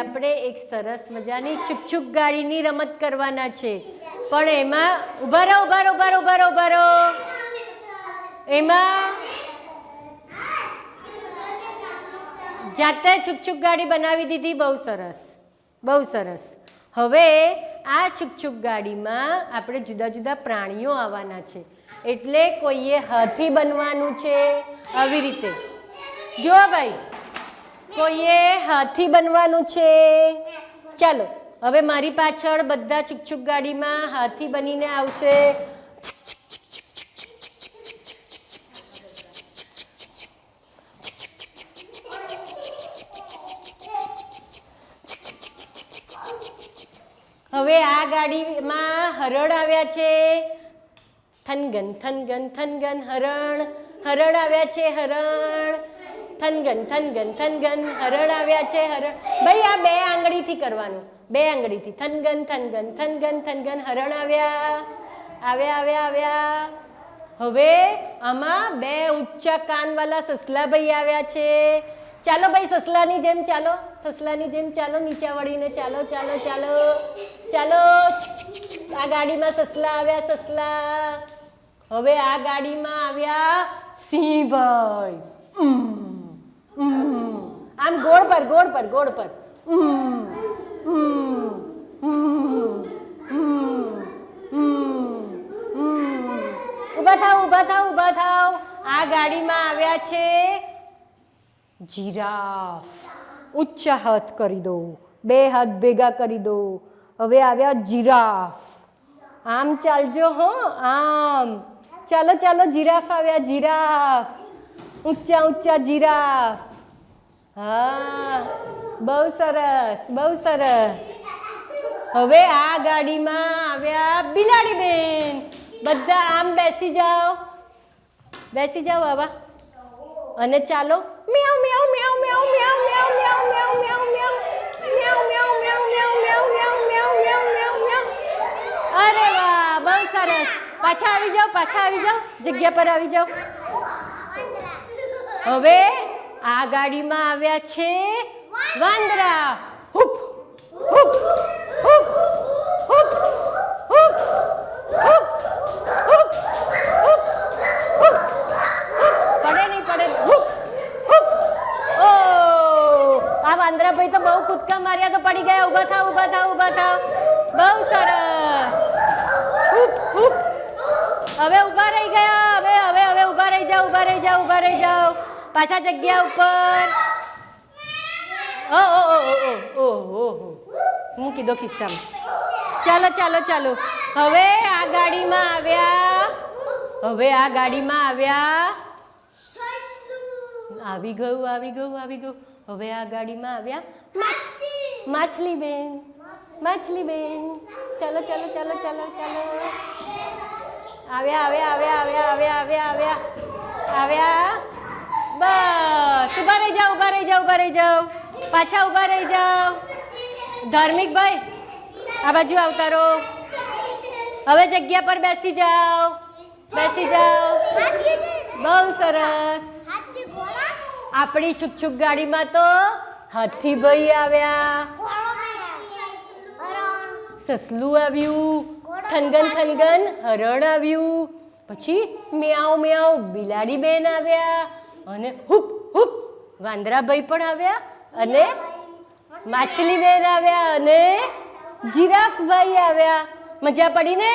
આપણે એક સરસ મજાની છુક ગાડીની રમત કરવાના છે, પણ એમાં ઉભા રહો એમાં જાતે છુક ગાડી બનાવી દીધી. બહુ સરસ. હવે આ છુક ગાડીમાં આપણે જુદા જુદા પ્રાણીઓ આવવાના છે, એટલે કોઈએ હાથી બનવાનું છે. આવી રીતે જો ભાઈ, કોઈએ હાથી બનવાનું છે. ચાલો હવે મારી પાછળ બધા છુક ગાડીમાં હાથી બનીને આવશે. હવે આ ગાડીમાં હરણ આવ્યા છે. થનગન હરણ આવ્યા છે. થનગન હરણ આવ્યા છે. ભાઈ આ 2 આંગળીથી કરવાનું, 2 આંગળીથી. થનગન હરણ આવ્યા. હવે આમાં 2 ઊંચા કાનવાળા સસલા ભાઈ આવ્યા છે. ચાલો ભાઈ સસલાની જેમ ચાલો, નીચે વળીને ચાલો. આ ગાડીમાં સસલા આવ્યા. હવે આ ગાડીમાં આવ્યા સિંહભાઈ. આમ ગોળ પર ઊભા થાવ. આ ગાડીમાં આવ્યા છે જીરાફ. ઊંચા હાથ કરી દો, 2 હાથ ભેગા કરી દો. હવે આવ્યા જીરાફ. આમ ચાલજો હો, આમ ચાલો. જીરાફ આવ્યા. ઊંચા જીરાફ. હા, બહુ સરસ. હવે આ ગાડીમાં આવ્યા બિલાડી બેન. બધા આમ બેસી જાઓ આવા, અને ચાલો. અરે વાહ, બહુ સરસ. પાછા આવી જાઓ, જગ્યા પર આવી જાઓ. હવે આ ગાડીમાં આવ્યા છે વાંદરા. હુપ. પડે. આ વાંદરા ભાઈ તો બહુ કૂદકા માર્યા તો પડી ગયા. ઊભા થાવ. બહુ સરસ. હવે ઊભા રહી ગયા. હવે ઊભા રહી જાઓ. પાછા જગ્યા ઉપર. ઓહો, મૂકી દો ખિસ્સામાં. ચાલો. હવે આ ગાડીમાં આવ્યા. આવી ગયું. હવે આ ગાડીમાં આવ્યા માછલી બેન. ચાલો. આવ્યા. બસ, ઊભા રહી જાઓ. પાછા ઊભા રહી જાઓ. ધાર્મિક ભાઈ આ બાજુ આવતા રહો. હવે જગ્યા પર બેસી જાઓ. બહુ સરસ. આપણી છુક ગાડીમાં તો હાથી ભાઈ આવ્યા. સસલું આવ્યું. થનગન હરણ આવ્યું. પછી મ્યાઉ બિલાડી બેન આવ્યા. અને હુપ વાંદરા ભાઈ પણ આવ્યા. અને માછલી બેન આવ્યા. અને જીરાફ ભાઈ આવ્યા. મજા પડી ને?